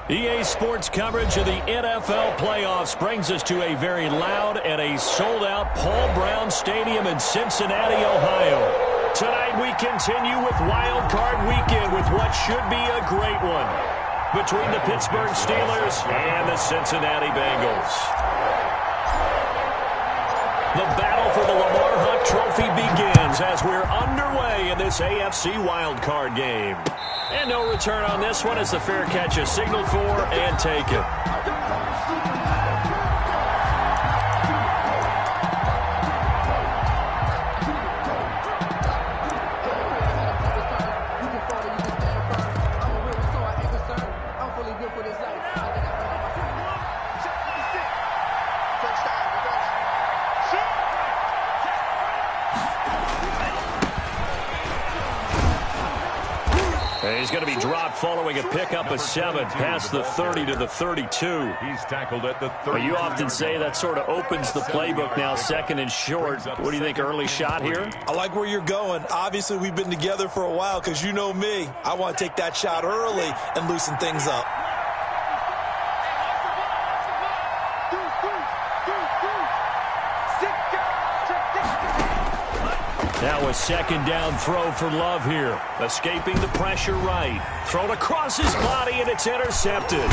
EA Sports coverage of the NFL playoffs brings us to a very loud and a sold-out Paul Brown Stadium in Cincinnati, Ohio. Tonight we continue with Wild Card Weekend with what should be a great one between the Pittsburgh Steelers and the Cincinnati Bengals. The battle for the Lamar Hunt Trophy begins as we're underway in this AFC Wild Card game. And no return on this one as the fair catch is signaled for and taken. He's going to be dropped following a pickup of 7 past the 30 to the 32. He's tackled at the 30. You often say that sort of opens the playbook now, second and short. What do you think, early shot here? I like where you're going. Obviously, we've been together for a while because you know me. I want to take that shot early and loosen things up. Now a second down throw for Love here. Escaping the pressure right. Thrown across his body, and it's intercepted.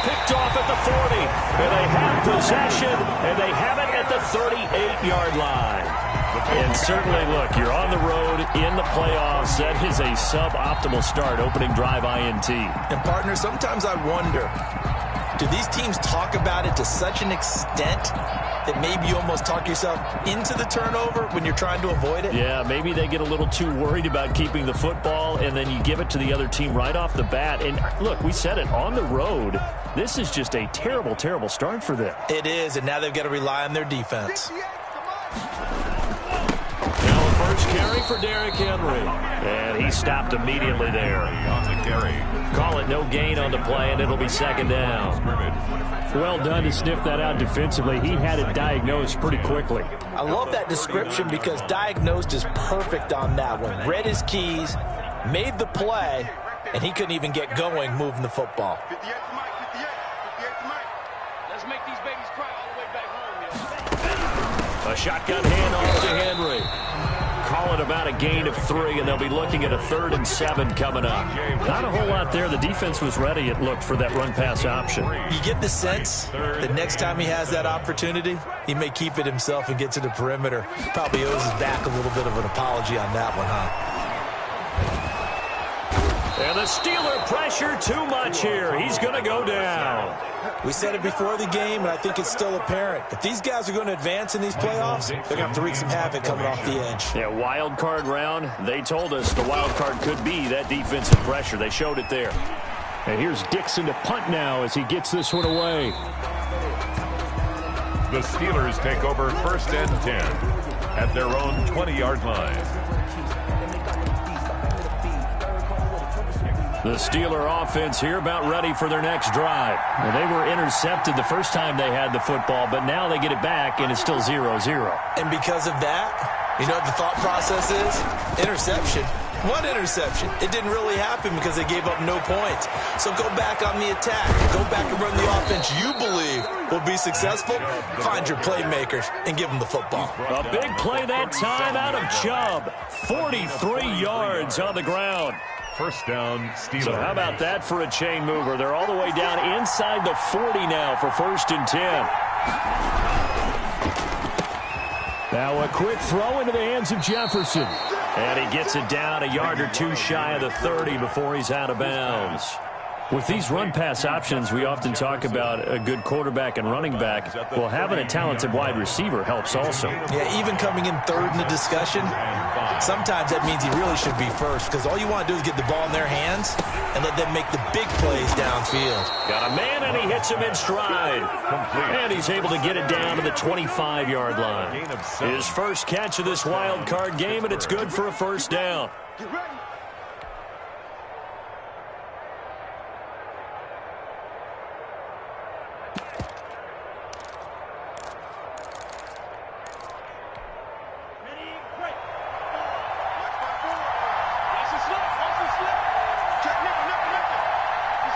Picked off at the 40. And they have possession, and they have it at the 38-yard line. And certainly, look, you're on the road in the playoffs. That is a suboptimal start, opening drive INT. And, partner, sometimes I wonder, do these teams talk about it to such an extent that maybe you almost talk yourself into the turnover when you're trying to avoid it? Yeah, maybe they get a little too worried about keeping the football, and then you give it to the other team right off the bat. And, look, we said it, on the road, this is just a terrible, terrible start for them. It is, and now they've got to rely on their defense. Now a first carry for Derrick Henry. And he stopped immediately there. On the carry. Call it no gain on the play, and it'll be second down. Well done to sniff that out defensively. He had it diagnosed pretty quickly. I love that description because diagnosed is perfect on that one. Read his keys, made the play, and he couldn't even get going moving the football. 58 to Mike, 58 to Mike. Let's make these babies cry all the way back home. A shotgun handoff to Henry. Call it about a gain of 3, and they'll be looking at a 3rd and 7 coming up. Not a whole lot there. The defense was ready, it looked, for that run-pass option. You get the sense that next time he has that opportunity, he may keep it himself and get to the perimeter. Probably owes his back a little bit of an apology on that one, huh? And the Steeler pressure too much here. He's going to go down. We said it before the game, and I think it's still apparent. If these guys are going to advance in these playoffs, they're going to have to wreak some havoc coming off the edge. Yeah, wild card round. They told us the wild card could be that defensive pressure. They showed it there. And here's Dixon to punt now as he gets this one away. The Steelers take over 1st and 10 at their own 20-yard line. The Steeler offense here about ready for their next drive. Well, they were intercepted the first time they had the football, but now they get it back, and it's still 0-0. And because of that, you know what the thought process is? Interception. What interception? It didn't really happen because they gave up no points. So go back on the attack. Go back and run the offense you believe will be successful. Find your playmakers and give them the football. A big play that time out of Chubb. 43 yards on the ground. 1st down, Steelers. So how about that for a chain mover? They're all the way down inside the 40 now for 1st and 10. Now a quick throw into the hands of Jefferson. And he gets it down a yard or 2 shy of the 30 before he's out of bounds. With these run-pass options, we often talk about a good quarterback and running back. Well, having a talented wide receiver helps also. Yeah, even coming in 3rd in the discussion, sometimes that means he really should be 1st because all you want to do is get the ball in their hands and let them make the big plays downfield. Got a man, and he hits him in stride. And he's able to get it down to the 25-yard line. His first catch of this wild card game, and it's good for a 1st down. He's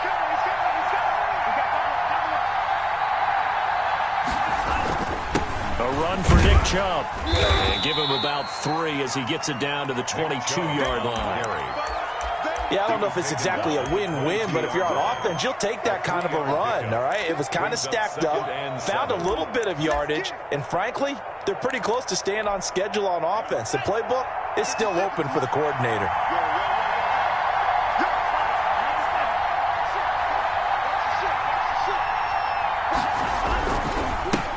coming. Chubb. And give him about 3 as he gets it down to the 22-yard line. Yeah, I don't know if it's exactly a win-win, but if you're on offense, you'll take that kind of a run, all right? It was kind of stacked up, found a little bit of yardage, and frankly, they're pretty close to staying on schedule on offense. The playbook is still open for the coordinator.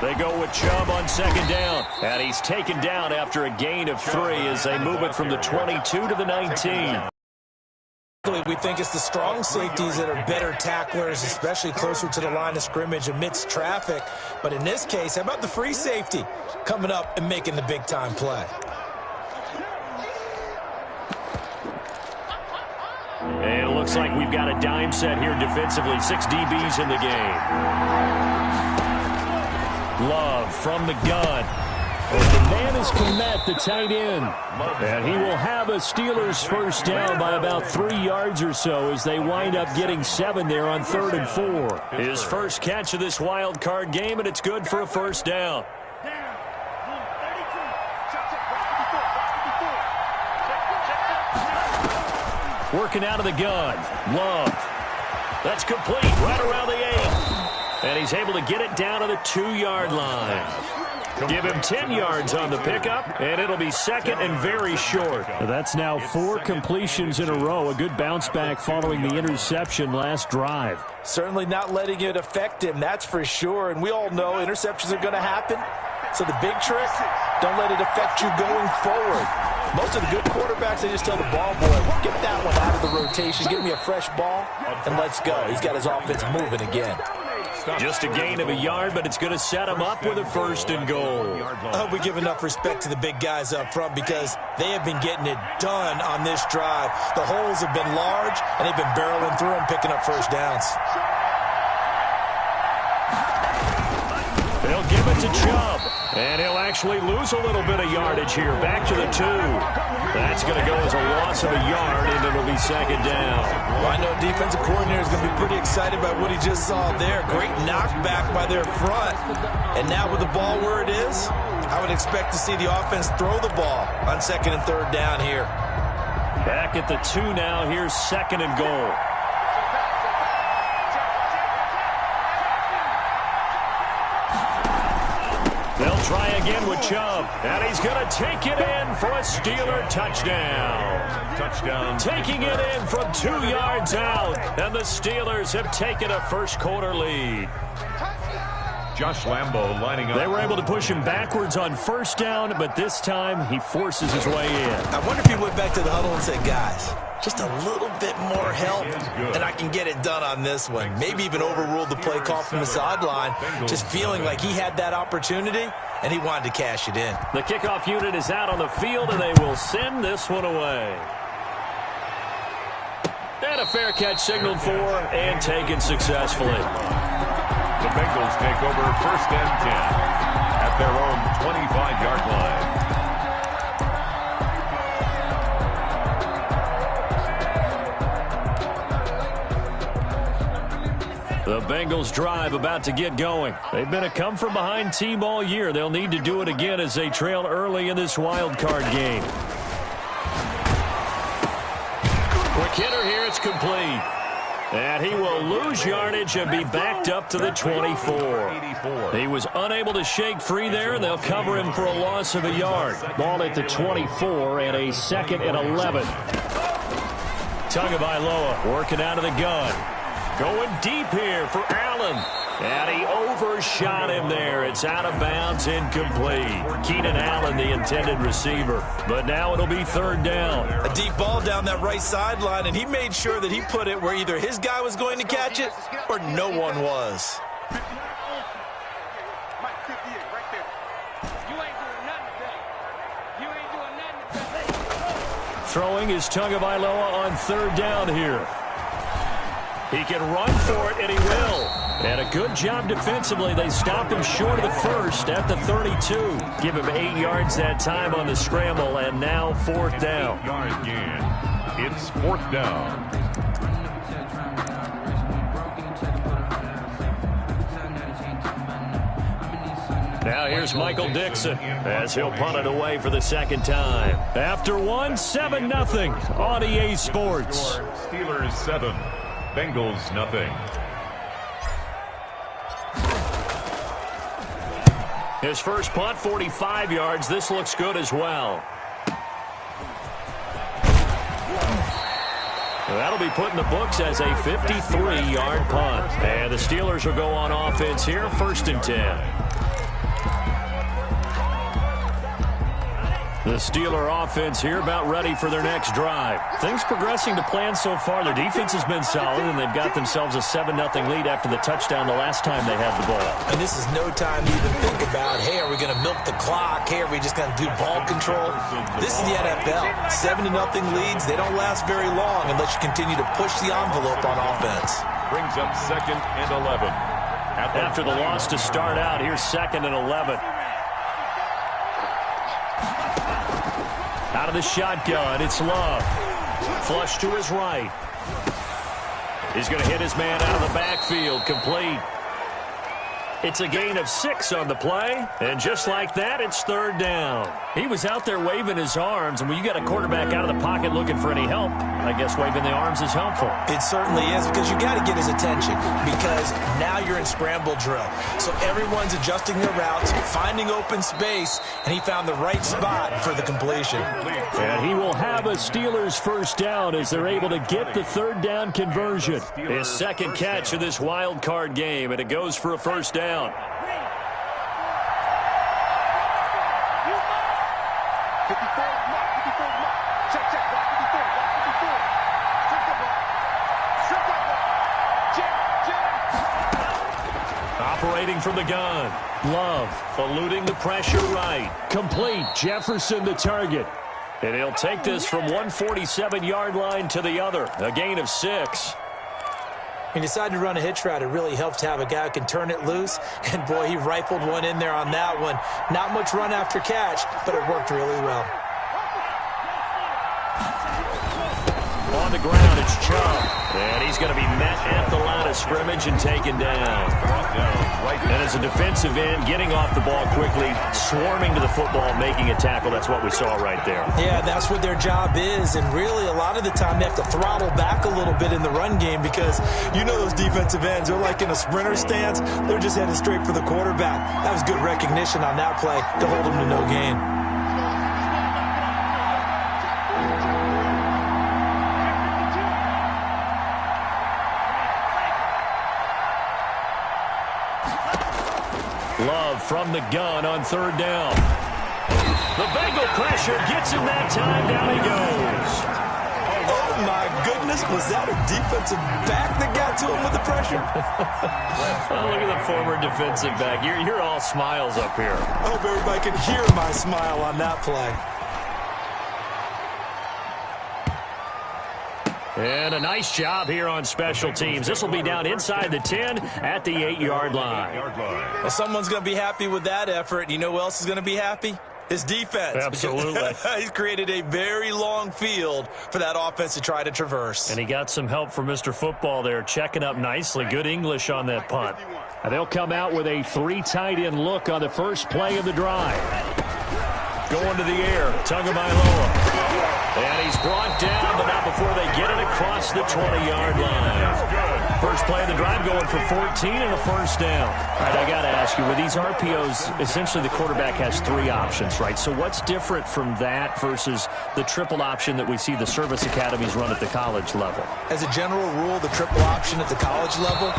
They go with Chubb on second down, and he's taken down after a gain of 3 as they move it from the 22 to the 19. We think it's the strong safeties that are better tacklers, especially closer to the line of scrimmage amidst traffic. But in this case, how about the free safety coming up and making the big-time play? And it looks like we've got a dime set here defensively. 6 DBs in the game. Love from the gun. And the man is Komet, the tight end. And he will have a Steelers first down by about 3 yards or so as they wind up getting 7 there on 3rd and 4. His first catch of this wild card game, and it's good for a first down. Working out of the gun. Love. That's complete right around the 8. And he's able to get it down to the 2-yard line. Give him 10 yards on the pickup, and it'll be second and very short. That's now 4 completions in a row. A good bounce back following the interception last drive. Certainly not letting it affect him, that's for sure. And we all know interceptions are going to happen. So the big trick, don't let it affect you going forward. Most of the good quarterbacks, they just tell the ball boy, get that one out of the rotation, give me a fresh ball, and let's go. He's got his offense moving again. Just a gain of a yard, but it's going to set him up with a 1st and goal. I hope we give enough respect to the big guys up front because they have been getting it done on this drive. The holes have been large, and they've been barreling through them, picking up first downs. They'll give it to Chubb, and he'll actually lose a little bit of yardage here. Back to the 2. That's going to go as a loss of a yard, and it'll be second down. Well, I know defensive coordinator is going to be pretty excited by what he just saw there. Great knockback by their front. And now with the ball where it is, I would expect to see the offense throw the ball on 2nd and 3rd down here. Back at the 2 now. Here's 2nd and goal. They'll try again with Chubb, and he's going to take it in for a Steeler touchdown. Touchdown. Taking it in from 2 yards out, and the Steelers have taken a first-quarter lead. Josh Lambo lining up. They were able to push him backwards on 1st down, but this time he forces his way in. I wonder if he went back to the huddle and said, guys, just a little bit more help, and I can get it done on this one. Maybe even overruled the play call from the sideline, just feeling like he had that opportunity, and he wanted to cash it in. The kickoff unit is out on the field, and they will send this one away. And a fair catch signaled for and taken successfully. The Bengals take over 1st and 10 at their own 25-yard line. The Bengals drive about to get going. They've been a come-from-behind team all year. They'll need to do it again as they trail early in this wild card game. Quick hitter here, it's complete. And he will lose yardage and be backed up to the 24. He was unable to shake free there, and they'll cover him for a loss of a yard. Ball at the 24 and a 2nd and 11. Tagovailoa working out of the gun. Going deep here for Allen. And he overshot him there. It's out of bounds, incomplete. Keenan Allen, the intended receiver. But now it'll be 3rd down. A deep ball down that right sideline, and he made sure that he put it where either his guy was going to catch it or no one was. Throwing is Tagovailoa on 3rd down here. He can run for it, and he will. And a good job defensively. They stopped him short of the 1st at the 32. Give him 8 yards that time on the scramble, and now 4th down. It's 4th down. Now here's Michael Dixon as he'll punt it away for the second time. After one, 7-0 on EA Sports. Steelers 7, Bengals 0. His first punt, 45 yards. This looks good as well. That'll be put in the books as a 53-yard punt. And the Steelers will go on offense here, 1st and 10. The Steeler offense here about ready for their next drive. Things progressing to plan so far. Their defense has been solid, and they've got themselves a 7-0 lead after the touchdown the last time they had the ball. And this is no time to even think about, hey, are we going to milk the clock? Hey, are we just going to do ball control? This is the NFL. 7-0 leads, they don't last very long unless you continue to push the envelope on offense. Brings up 2nd and 11. After the loss to start out, here's 2nd and 11. Out of the shotgun, it's Love. Flush to his right. He's going to hit his man out of the backfield, complete. It's a gain of 6 on the play, and just like that, it's 3rd down. He was out there waving his arms, and when you got a quarterback out of the pocket looking for any help, I guess waving the arms is helpful. It certainly is, because you got to get his attention, because now you're in scramble drill. So everyone's adjusting their routes, finding open space, and he found the right spot for the completion. And he will have a Steelers first down as they're able to get the 3rd down conversion. His second catch of this wild card game, and it goes for a first down. Operating from the gun. Love eluding the pressure right. Complete. Jefferson the target. And he'll take this from 147-yard line to the other. A gain of 6. He decided to run a hitch route. It really helped to have a guy who can turn it loose. And, boy, he rifled one in there on that one. Not much run after catch, but it worked really well. On the ground, it's Chubb. And he's going to be met at the line of scrimmage and taken down. And as a defensive end, getting off the ball quickly, swarming to the football, making a tackle. That's what we saw right there. Yeah, that's what their job is. And really, a lot of the time, they have to throttle back a little bit in the run game because you know those defensive ends, they're like in a sprinter stance. They're just headed straight for the quarterback. That was good recognition on that play to hold him to no gain. Love from the gun on 3rd down. The Bengal pressure gets him that time. Down he goes. Oh, my goodness. Was that a defensive back that got to him with the pressure? Oh, look at the former defensive back. You're all smiles up here. I hope everybody can hear my smile on that play. And a nice job here on special teams. This will be down inside the 10 at the 8-yard line. Well, someone's going to be happy with that effort. You know who else is going to be happy? His defense. Absolutely. He's created a very long field for that offense to try to traverse. And he got some help from Mr. Football there, checking up nicely. Good English on that punt. And they'll come out with a 3 tight end look on the first play of the drive. Going to the air, Tagovailoa. And he's brought down, but not before they get it across the 20-yard line. First play of the drive going for 14 and a first down. All right, I got to ask you, with these RPOs, essentially the quarterback has 3 options, right? So what's different from that versus the triple option that we see the service academies run at the college level? As a general rule, the triple option at the college level,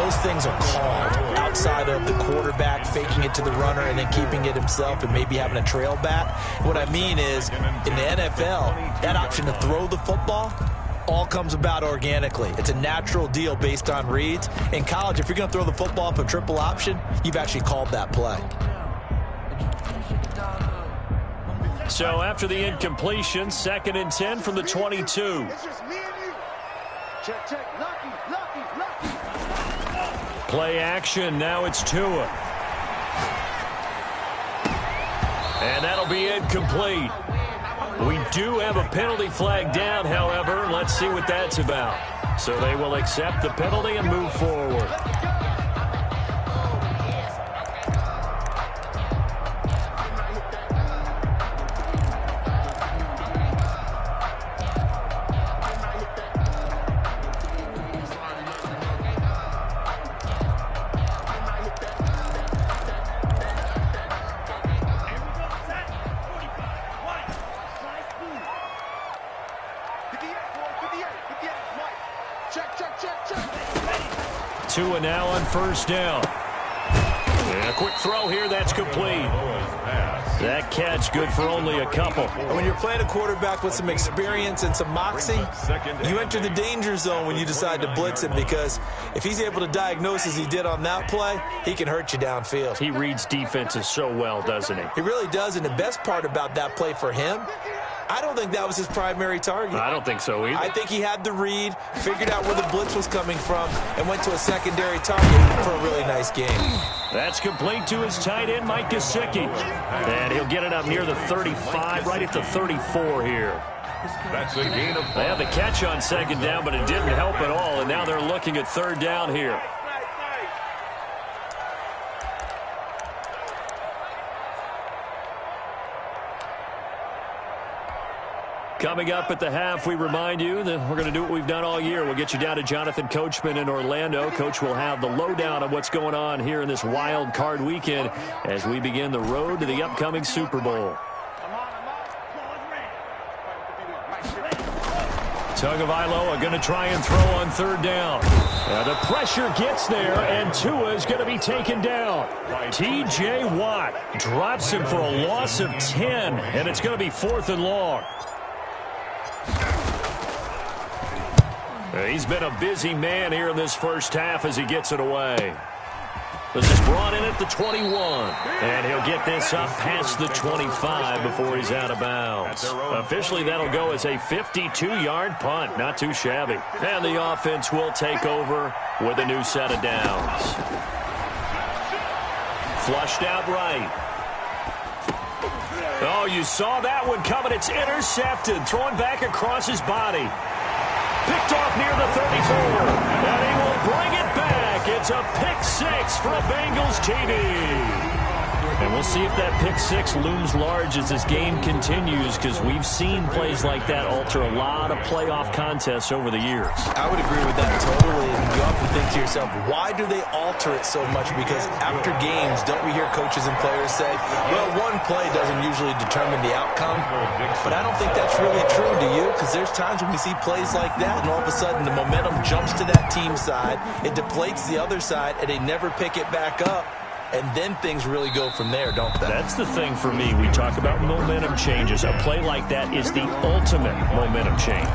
most things are called outside of the quarterback faking it to the runner and then keeping it himself and maybe having a trail back. What I mean is, in the NFL, that option to throw the football all comes about organically. It's a natural deal based on reads. In college, if you're going to throw the football up a triple option, you've actually called that play. So after the incompletion, 2nd and 10 from the 22. It's just me and you. Check. Lucky. Play action. Now it's Tua. And that'll be incomplete. We do have a penalty flag down, however. Let's see what that's about. So they will accept the penalty and move forward. 2 and now on first down. And a quick throw here, that's complete. That catch good for only a couple. When you're playing a quarterback with some experience and some moxie, you enter the danger zone when you decide to blitz him, because if he's able to diagnose as he did on that play, he can hurt you downfield. He reads defenses so well, doesn't he? He really does, and the best part about that play for him, I don't think that was his primary target. I don't think so either. I think he had the read, figured out where the blitz was coming from, and went to a secondary target for a really nice game. That's complete to his tight end, Mike Gesicki. And he'll get it up near the 35, right at the 34 here. That's a gain of 5. They had the catch on second down, but it didn't help at all, and now they're looking at third down here. Coming up at the half, we remind you that we're going to do what we've done all year. We'll get you down to Jonathan Coachman in Orlando. Coach will have the lowdown of what's going on here in this wild card weekend as we begin the road to the upcoming Super Bowl. Tagovailoa going to try and throw on third down. The pressure gets there, and Tua is going to be taken down. T.J. Watt drops him for a loss of 10, and it's going to be 4th and long. He's been a busy man here in this first half as he gets it away. This is brought in at the 21, and he'll get this up past the 25 before he's out of bounds. Officially, that'll go as a 52-yard punt. Not too shabby. And the offense will take over with a new set of downs. Flushed out right. Oh, you saw that one coming. It's intercepted. Thrown back across his body. Picked off near the 34. And he will bring it back. It's a pick 6 for a Bengals TD. And we'll see if that pick 6 looms large as this game continues, because we've seen plays like that alter a lot of playoff contests over the years. I would agree with that totally. And you often think to yourself, why do they alter it so much? Because after games, don't we hear coaches and players say, well, one play doesn't usually determine the outcome? But I don't think that's really true, do you? Because there's times when we see plays like that, and all of a sudden the momentum jumps to that team side, it deflates the other side, and they never pick it back up. And then things really go from there, don't they? That's the thing for me. We talk about momentum changes. A play like that is the ultimate momentum change.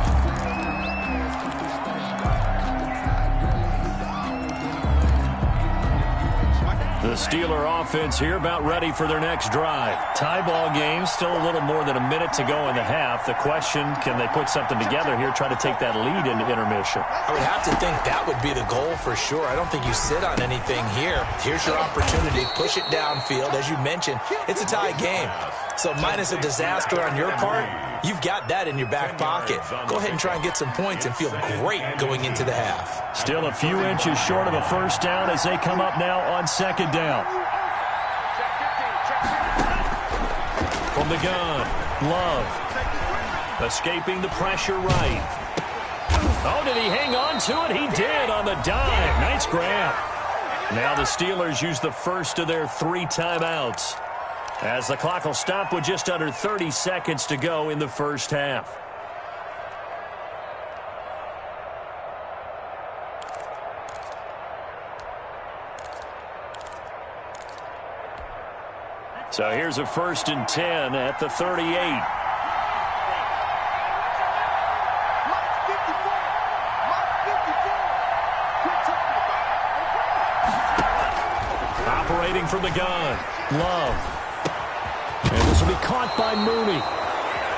The Steeler offense here about ready for their next drive. Tie ball game, still a little more than a minute to go in the half. The question, can they put something together here, try to take that lead into intermission? I would have to think that would be the goal for sure. I don't think you sit on anything here. Here's your opportunity. Push it downfield. As you mentioned, it's a tie game. So minus a disaster on your part, you've got that in your back pocket. Go ahead and try and get some points and feel great going into the half. Still a few inches short of a first down as they come up now on second down. From the gun, Love. Escaping the pressure right. Oh, did he hang on to it? He did on the dive. Nice grab. Now the Steelers use the first of their 3 timeouts, as the clock will stop with just under 30 seconds to go in the first half. So here's a 1st and 10 at the 38. Operating from the gun, Love. And this will be caught by Mooney.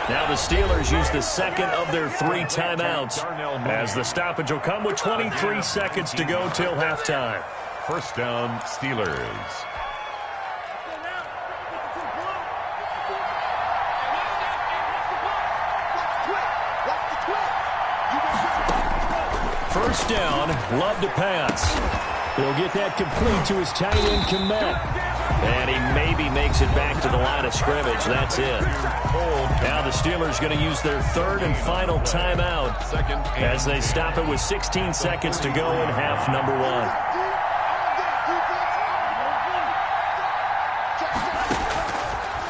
Now the Steelers use the second of their 3 timeouts, as the stoppage will come with 23 seconds to go till halftime. First down, Steelers. First down, Love to pass. He'll get that complete to his tight end, Kmet. And he maybe makes it back to the line of scrimmage. That's it. Now the Steelers going to use their 3rd and final timeout as they stop it with 16 seconds to go in half number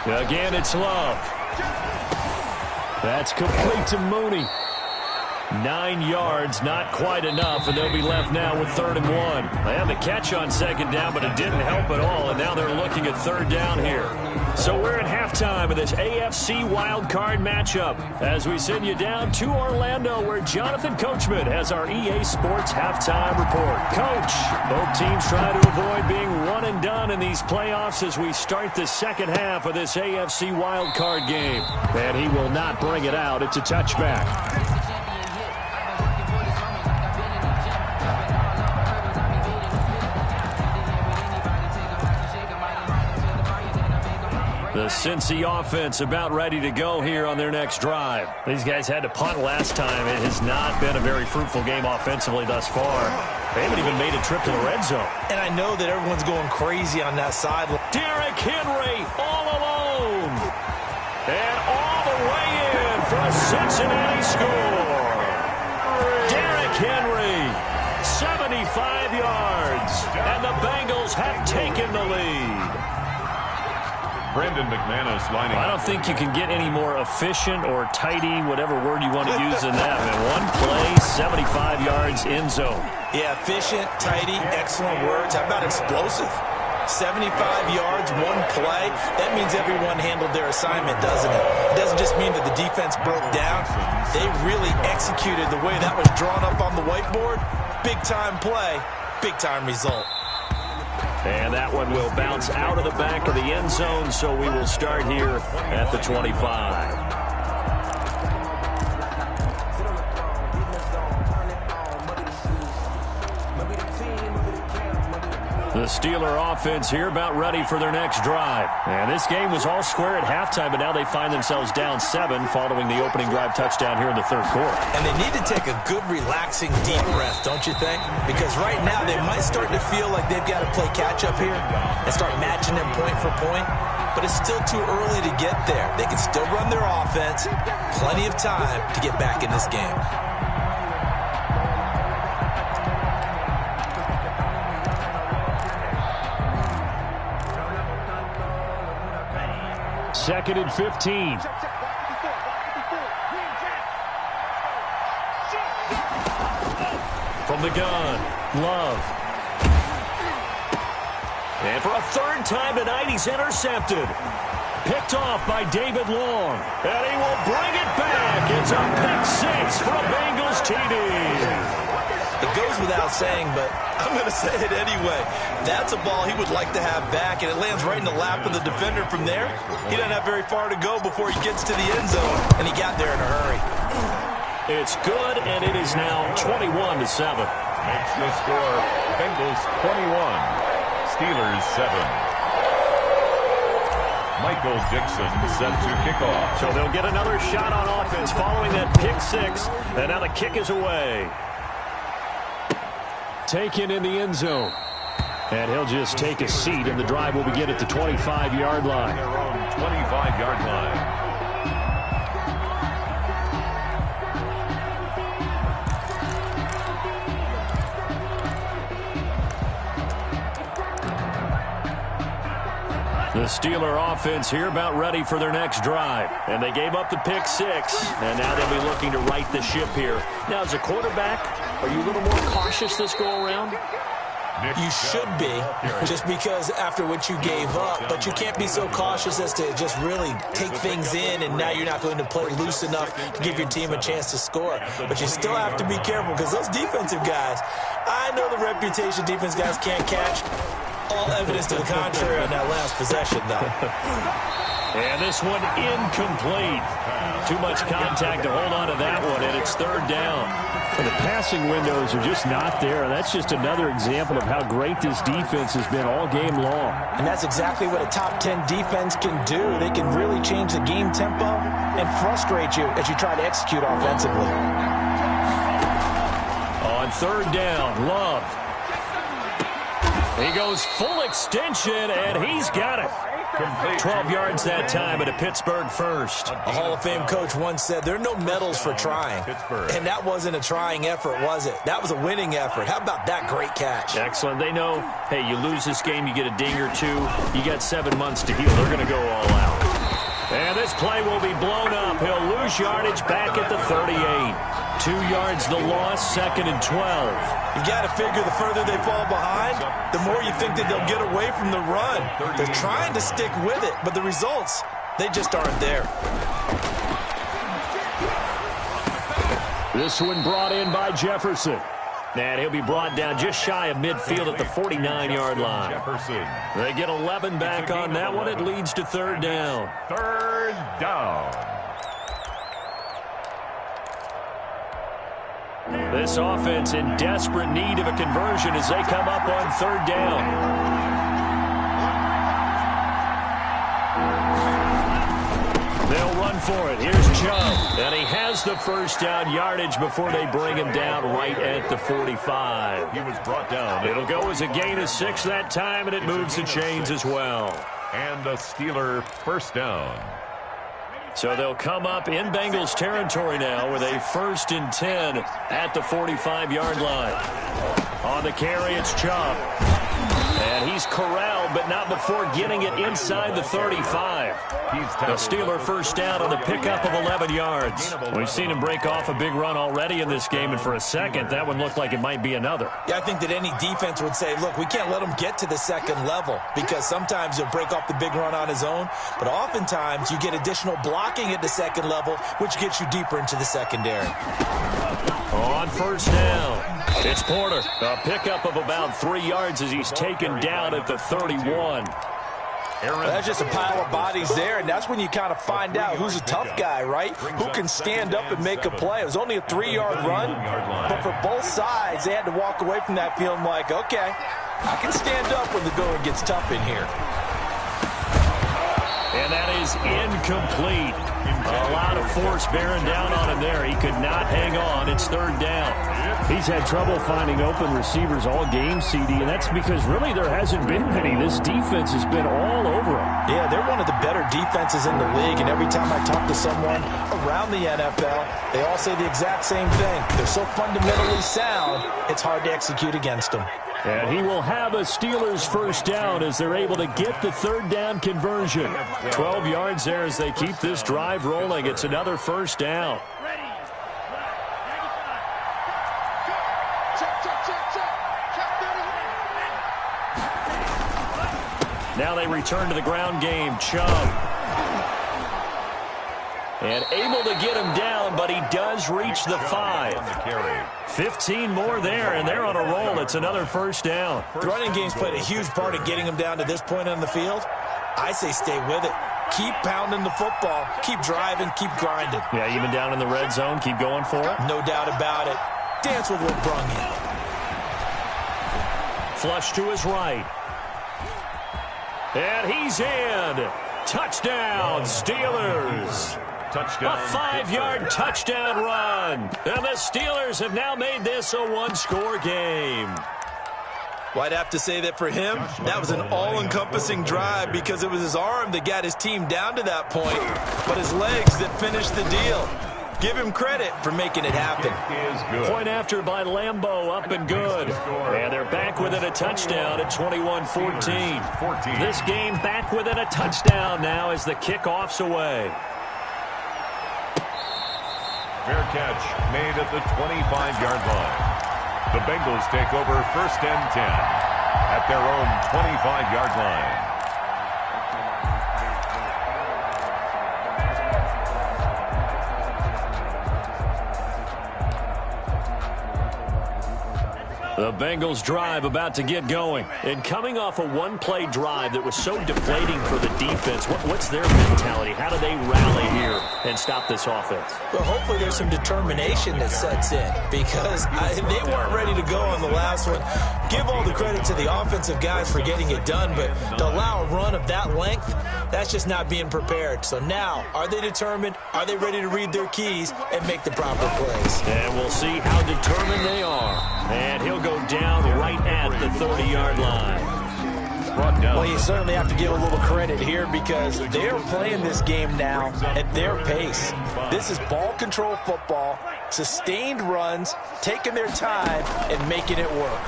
1. Again, it's Love. That's complete to Mooney. 9 yards, not quite enough, and they'll be left now with 3rd and 1. They had the catch on 2nd down, but it didn't help at all, and now they're looking at 3rd down here. So we're at halftime of this AFC wildcard matchup as we send you down to Orlando, where Jonathan Coachman has our EA Sports halftime report. Coach, both teams try to avoid being one and done in these playoffs as we start the second half of this AFC wildcard game. And he will not bring it out. It's a touchback. The Cincy offense about ready to go here on their next drive. These guys had to punt last time. It has not been a very fruitful game offensively thus far. They haven't even made a trip to the red zone. And I know that everyone's going crazy on that side. Derrick Henry all alone. And all the way in for a Cincinnati score. Derrick Henry, 75 yards. And the Bengals have taken the lead. Brandon McManus lining. I don't think you can get any more efficient or tidy, whatever word you want to use in that. Man, one play, 75 yards, end zone. Yeah, efficient, tidy, excellent words. How about explosive? 75 yards, one play. That means everyone handled their assignment, doesn't it? It doesn't just mean that the defense broke down. They really executed the way that was drawn up on the whiteboard. Big-time play, big-time result. And that one will bounce out of the back of the end zone, so we will start here at the 25. The Steeler offense here about ready for their next drive. And this game was all square at halftime, but now they find themselves down 7 following the opening drive touchdown here in the third quarter. And they need to take a good, relaxing, deep breath, don't you think? Because right now they might start to feel like they've got to play catch-up here and start matching them point for point. But it's still too early to get there. They can still run their offense. Plenty of time to get back in this game. 2nd and 15. From the gun, Love. And for a third time tonight, he's intercepted. Picked off by David Long. And he will bring it back. It's a pick 6 for a Bengals TD. It goes without saying, but I'm going to say it anyway. That's a ball he would like to have back, and it lands right in the lap of the defender from there. He doesn't have very far to go before he gets to the end zone, and he got there in a hurry. It's good, and it is now 21-7. Makes the score Bengals 21, Steelers 7. Michael Dixon set to kick off. So they'll get another shot on offense following that pick 6, and now the kick is away. Taken in the end zone. And he'll just take a seat, and the drive will begin at the 25-yard line. Their own 25-yard line. The Steeler offense here about ready for their next drive. And they gave up the pick 6, and now they'll be looking to right the ship here. Now, as a quarterback, are you a little more cautious this go-around? You should be, just because after what you gave up, but you can't be so cautious as to just really take things in, and now you're not going to play loose enough to give your team a chance to score. But you still have to be careful, because those defensive guys, I know the reputation defense guys can't catch. All evidence to the contrary on that last possession, though. And this one incomplete. Too much contact to hold on to that one, and it's 3rd down. And the passing windows are just not there. That's just another example of how great this defense has been all game long. And that's exactly what a top 10 defense can do. They can really change the game tempo and frustrate you as you try to execute offensively. On 3rd down, Love. He goes full extension, and he's got it. 12 yards that time at a Pittsburgh first. A Hall of Fame coach once said, there are no medals for trying. And that wasn't a trying effort, was it? That was a winning effort. How about that great catch? Excellent. They know, hey, you lose this game, you get a ding or two. You got 7 months to heal. They're going to go all out. And this play will be blown up. He'll lose yardage back at the 38. 2 yards the loss, 2nd and 12. You got to figure the further they fall behind, the more you think that they'll get away from the run. They're trying to stick with it, but the results, they just aren't there. This one brought in by Jefferson. And he'll be brought down just shy of midfield at the 49-yard line. Jefferson. They get 11 back on that one. It leads to 3rd down. 3rd down. This offense in desperate need of a conversion as they come up on 3rd down. They'll run for it. Here's Chubb. And he has the 1st down yardage before they bring him down right at the 45. He was brought down. It'll go as a gain of 6 that time, and it moves the chains as well. And a Steeler 1st down. So they'll come up in Bengals territory now with a 1st and 10 at the 45-yard line. On the carry, it's Chubb. And he's corralled, but not before getting it inside the 35. The Steeler 1st down on the pickup of 11 yards. We've seen him break off a big run already in this game, and for a second, that one looked like it might be another. Yeah, I think that any defense would say, look, we can't let him get to the 2nd level, because sometimes he'll break off the big run on his own, but oftentimes you get additional blocking at the 2nd level, which gets you deeper into the secondary. On 1st down, it's Porter. A pickup of about 3 yards as he's taken down at the 31. That's just a pile of bodies there, and that's when you kind of find out who's a tough guy, right? Who can stand up and make a play. It was only a 3-yard run, but for both sides, they had to walk away from that feeling like, okay, I can stand up when the going gets tough in here. And that is incomplete. A lot of force bearing down on him there. He could not hang on. It's 3rd down. He's had trouble finding open receivers all game, CD, and that's because really there hasn't been many. This defense has been all over him. Yeah, they're one of the better defenses in the league, and every time I talk to someone around the NFL, they all say the exact same thing. They're so fundamentally sound, it's hard to execute against them. And he will have a Steelers 1st down as they're able to get the 3rd down conversion. 12 yards there as they keep this drive rolling. It's another 1st down. Now they return to the ground game. Chubb. And able to get him down, but he does reach the 5. 15 more there, and they're on a roll. It's another 1st down. The running game's played a huge part in getting him down to this point on the field. I say stay with it. Keep pounding the football. Keep driving. Keep grinding. Yeah, even down in the red zone, keep going for it. No doubt about it. Dance with what brung you. Flush to his right. And he's in. Touchdown, Steelers. Touchdown. A 5-yard touchdown run. And the Steelers have now made this a 1-score game. Well, I'd have to say that for him, that was an all-encompassing drive because it was his arm that got his team down to that point, but his legs that finished the deal. Give him credit for making it happen. Point after by Lambeau, up and good. And they're back within a touchdown at 21-14. This game back within a touchdown now as the kickoff's away. Fair catch made at the 25-yard line. The Bengals take over 1st and 10 at their own 25-yard line. The Bengals drive about to get going. And coming off a one-play drive that was so deflating for the defense, what's their mentality? How do they rally here and stop this offense? Well, hopefully there's some determination that sets in because they weren't ready to go on the last one. Give all the credit to the offensive guys for getting it done, but to allow a run of that length, that's just not being prepared. So now, are they determined? Are they ready to read their keys and make the proper plays? And we'll see how determined they are. And he'll go down right at the 30-yard line. Well, you certainly have to give a little credit here because they're playing this game now at their pace. This is ball control football, sustained runs, taking their time, and making it work.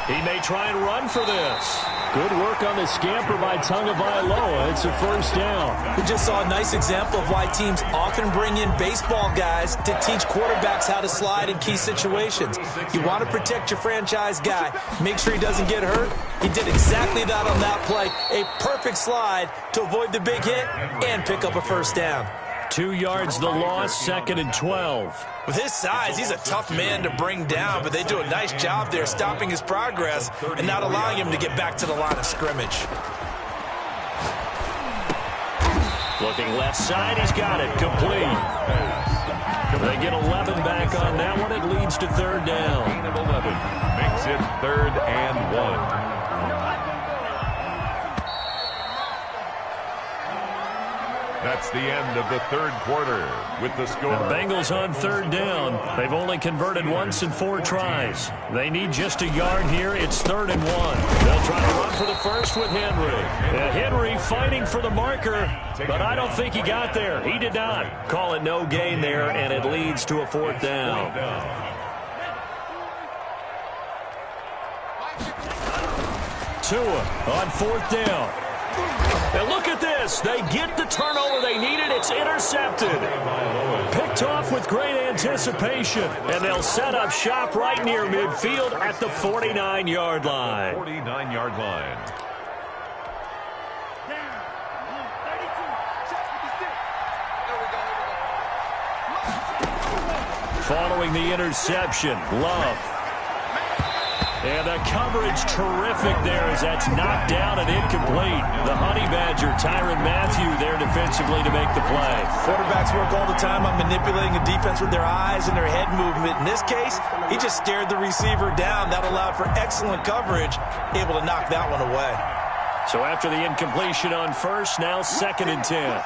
He may try and run for this. Good work on the scamper by Tagovailoa. It's a first down. We just saw a nice example of why teams often bring in baseball guys to teach quarterbacks how to slide in key situations. You want to protect your franchise guy. Make sure he doesn't get hurt. He did exactly that on that play. A perfect slide to avoid the big hit and pick up a first down. 2 yards the loss, 2nd and 12. With his size, he's a tough man to bring down, but they do a nice job there stopping his progress and not allowing him to get back to the line of scrimmage. Looking left side, he's got it, complete. They get 11 back on that one. It leads to 3rd down. 11 makes it 3rd and 1. That's the end of the 3rd quarter with the score. The Bengals on 3rd down. They've only converted once in 4 tries. They need just a yard here. It's 3rd and 1. They'll try to run for the first with Henry. And Henry fighting for the marker, but I don't think he got there. He did not. Call it no gain there, and it leads to a 4th down. Tua on 4th down. And look at this. They get the turnover they needed. It's intercepted. Picked off with great anticipation. And they'll set up shop right near midfield at the 49-yard line. 49-yard line. Following the interception, Love. And the coverage terrific there as that's knocked down and incomplete. The Honey Badger, Tyrann Mathieu, there defensively to make the play. Quarterbacks work all the time on manipulating a defense with their eyes and their head movement. In this case, he just stared the receiver down. That allowed for excellent coverage, able to knock that one away. So after the incompletion on first, now 2nd and 10.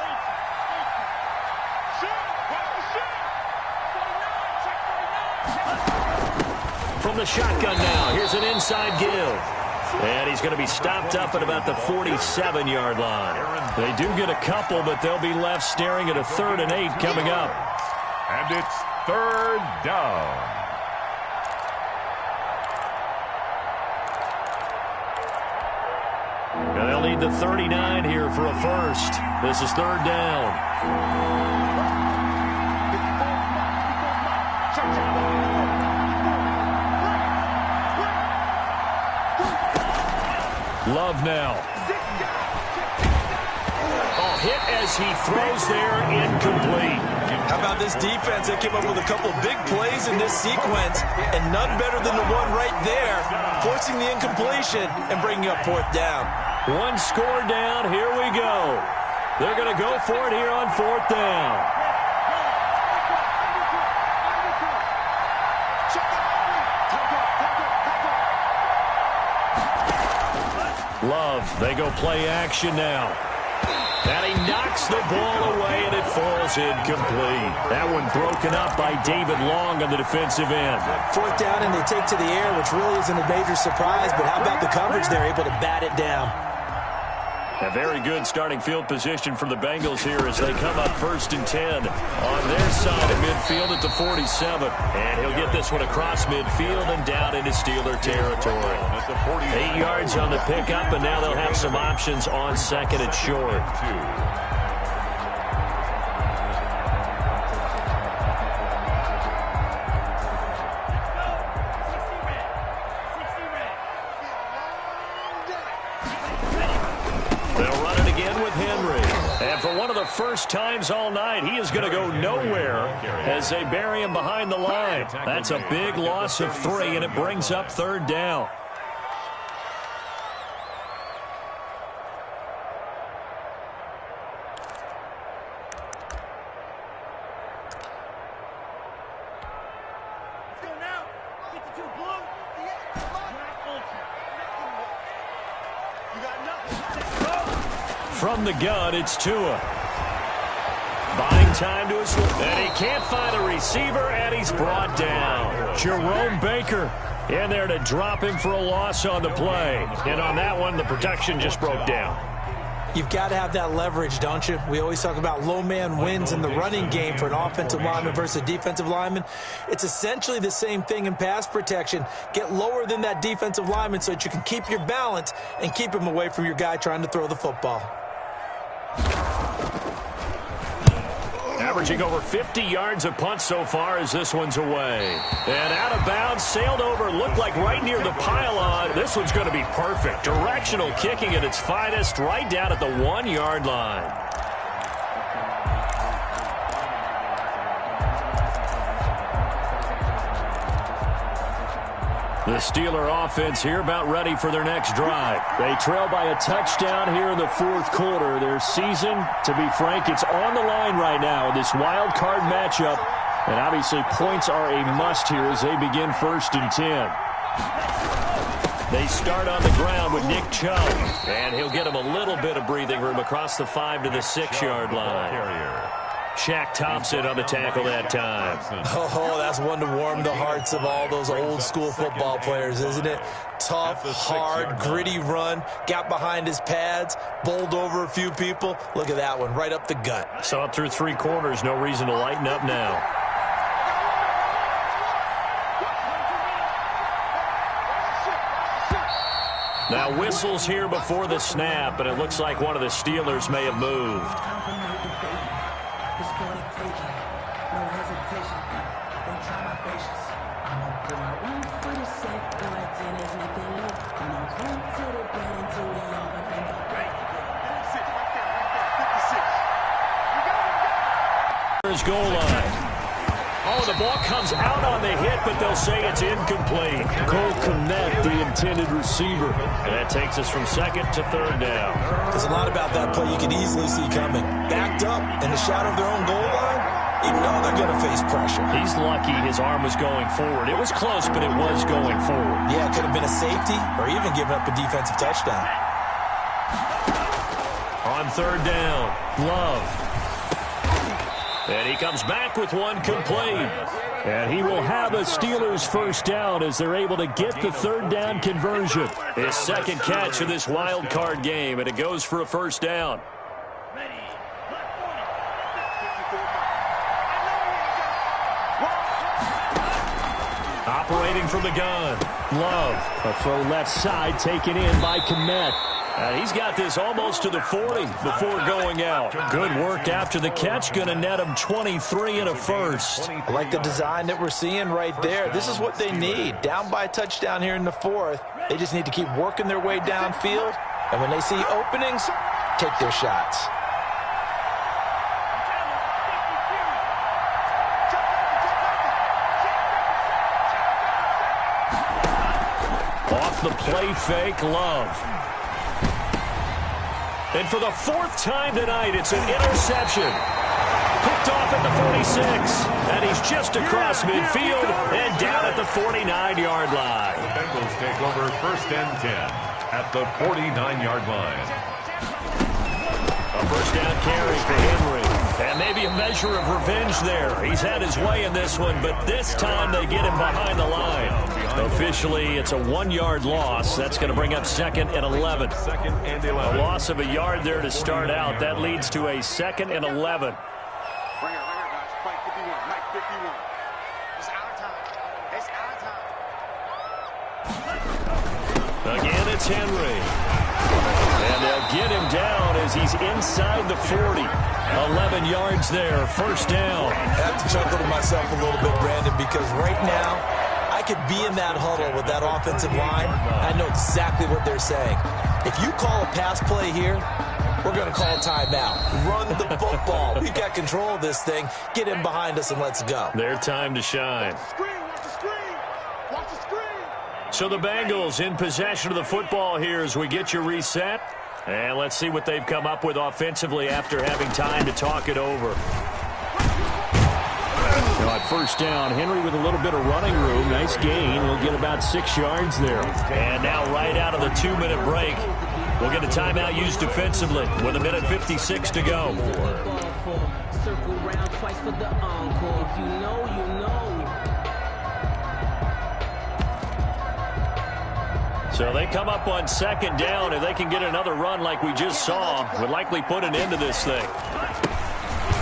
From the shotgun now, here's an inside give. And he's going to be stopped up at about the 47-yard line. They do get a couple, but they'll be left staring at a 3rd and 8 coming up. And it's 3rd down. And they'll need the 39 here for a first. This is 3rd down. Love now. Oh, hit as he throws there, incomplete. How about this defense? They came up with a couple of big plays in this sequence, and none better than the one right there, forcing the incompletion and bringing up 4th down. One score down. Here we go. They're going to go for it here on 4th down. Love, they go play action now. And he knocks the ball away, and it falls incomplete. That one broken up by David Long on the defensive end. 4th down, and they take to the air, which really isn't a major surprise, but how about the coverage? They're able to bat it down. A very good starting field position for the Bengals here as they come up 1st and 10 on their side of midfield at the 47. And he'll get this one across midfield and down into Steeler territory. 8 yards on the pickup, and now they'll have some options on 2nd and short. First times all night, he is going to go nowhere as they bury him behind the line. That's a big loss of 3, and it brings up 3rd down. From the gun, it's Tua. Buying time to his left, and he can't find a receiver, and he's brought down. Jerome Baker in there to drop him for a loss on the play. And on that one, the protection just broke down. You've got to have that leverage, don't you? We always talk about low man wins in the running game for an offensive lineman versus a defensive lineman. It's essentially the same thing in pass protection. Get lower than that defensive lineman so that you can keep your balance and keep him away from your guy trying to throw the football. Averaging over 50 yards a punt so far as this one's away. And out of bounds, sailed over, looked like right near the pylon. This one's going to be perfect. Directional kicking at its finest, right down at the 1-yard line. The Steeler offense here about ready for their next drive. They trail by a touchdown here in the fourth quarter. Their season, to be frank, it's on the line right now in this wild card matchup. And obviously points are a must here as they begin 1st and 10. They start on the ground with Nick Chubb. And he'll get him a little bit of breathing room across the 5 to the 6-yard line. Shaq Thompson on the tackle that time. Oh, that's one to warm the hearts of all those old school football players, isn't it? Tough, hard, gritty run. Got behind his pads, bowled over a few people. Look at that one, right up the gut. Saw it through 3 corners. No reason to lighten up now. Now whistles here before the snap, and it looks like one of the Steelers may have moved. Goal line. Oh, the ball comes out on the hit, but they'll say it's incomplete. Cole Kmet, the intended receiver. And that takes us from 2nd to 3rd down. There's a lot about that play you can easily see coming. Backed up in the shadow of their own goal line, you know they're going to face pressure. He's lucky his arm was going forward. It was close, but it was going forward. Yeah, it could have been a safety or even given up a defensive touchdown. On 3rd down, Love. And he comes back with one complete. And he will have a Steelers 1st down as they're able to get the 3rd down conversion. His 2nd catch of this wild card game, and it goes for a 1st down. Operating from the gun, Love. A throw left side taken in by Kmet. He's got this almost to the 40 before going out. Good work after the catch. Going to net him 23 and a 1st. I like the design that we're seeing right there. This is what they need. Down by a touchdown here in the 4th. They just need to keep working their way downfield. And when they see openings, take their shots. Off the play fake, Love. And for the 4th time tonight, it's an interception. Picked off at the 46. And he's just across midfield and down at the 49-yard line. The Bengals take over 1st and 10 at the 49-yard line. A 1st down carry for Henry. And maybe a measure of revenge there. He's had his way in this one, but this time they get him behind the line. Officially, it's a 1-yard loss. That's going to bring up 2nd and 11. 2nd and 11. A loss of a yard there to start out. That leads to a 2nd and 11. Bring her, guys. Fight 51. Mike 51. It's out of time. It's out of time. Again, it's Henry. And they'll get him down as he's inside the 40. 11 yards there, 1st down. I have to chuckle to myself a little bit, Brandon, because right now, I could be in that huddle with that offensive line. I know exactly what they're saying. If you call a pass play here, we're going to call a timeout. Run the football. We've got control of this thing. Get in behind us and let's go. Their time to shine. Watch the screen. Watch the screen. So the Bengals in possession of the football here as we get you reset. And let's see what they've come up with offensively after having time to talk it over. Now at 1st down, Henry with a little bit of running room. Nice gain. We'll get about 6 yards there. And now right out of the 2-minute break, we'll get a timeout used defensively with 1:56 to go. Circle round twice for the encore. If you know, you know. So they come up on second down. If they can get another run like we just saw, would likely put an end to this thing.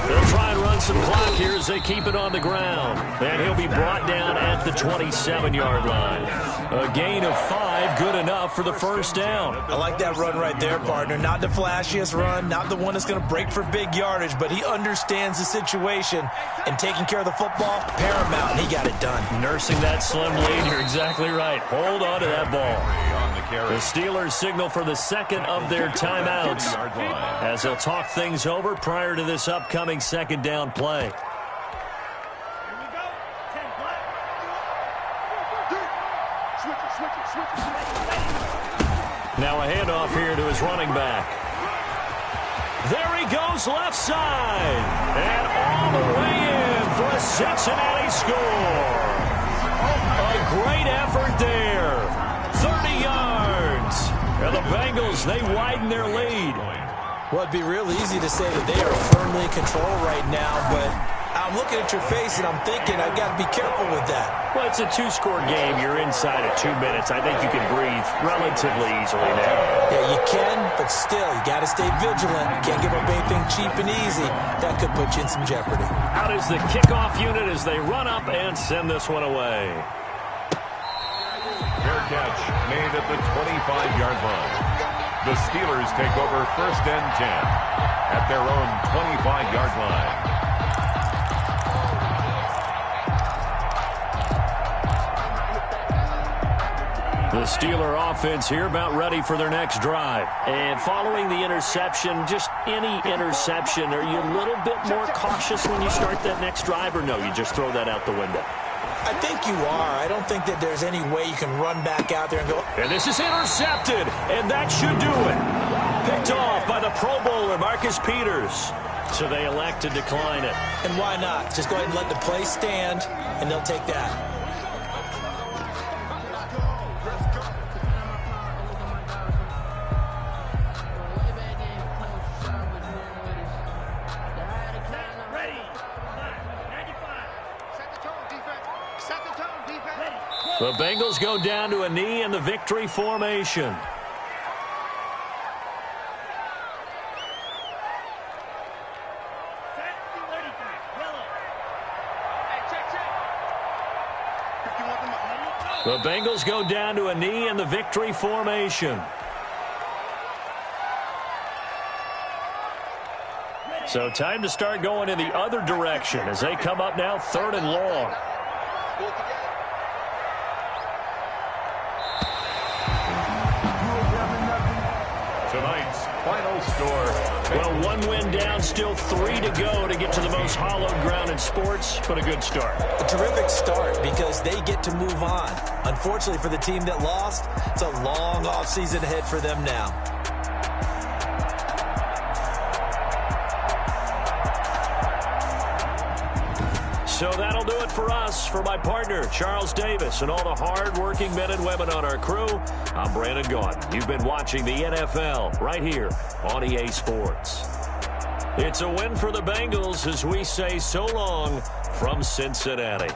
They'll try and run some clock here as they keep it on the ground. And he'll be brought down at the 27-yard line. A gain of 5, good enough for the first down. I like that run right there, partner. Not the flashiest run, not the one that's going to break for big yardage, but he understands the situation, and taking care of the football, paramount, and he got it done. Nursing that slim lead, you're exactly right. Hold on to that ball. The Steelers signal for the second of their timeouts as they'll talk things over prior to this upcoming second down play. Now a handoff here to his running back. There he goes left side. And all the way in for a Cincinnati score. A great effort there. 30 yards. And the Bengals, they widen their lead. Well, it'd be real easy to say that they are firmly in control right now, but I'm looking at your face and I'm thinking I've got to be careful with that. Well, it's a 2-score game. You're inside of 2 minutes. I think you can breathe relatively easily now. Yeah, you can, but still, you got to stay vigilant. Can't give up anything cheap and easy. That could put you in some jeopardy. Out is the kickoff unit as they run up and send this one away. Fair catch made at the 25-yard line. The Steelers take over first and 10 at their own 25-yard line. The Steeler offense here about ready for their next drive. And following the interception, just any interception, are you a little bit more cautious when you start that next drive, or no, you just throw that out the window? I think you are. I don't think that there's any way you can run back out there and go. And this is intercepted, and that should do it. Picked off by the Pro Bowler, Marcus Peters. So they elect to decline it. And why not? Just go ahead and let the play stand, and they'll take that. The Bengals go down to a knee in the victory formation. The Bengals go down to a knee in the victory formation. So time to start going in the other direction as they come up now 3rd and long. Tonight's final score. Well, 1 win down, still 3 to go to get to the most hallowed ground in sports, but a good start. A terrific start because they get to move on. Unfortunately for the team that lost, it's a long offseason ahead for them now. So that'll do it for us. For my partner, Charles Davis, and all the hard-working men and women on our crew, I'm Brandon Gaudin. You've been watching the NFL right here on EA Sports. It's a win for the Bengals as we say so long from Cincinnati.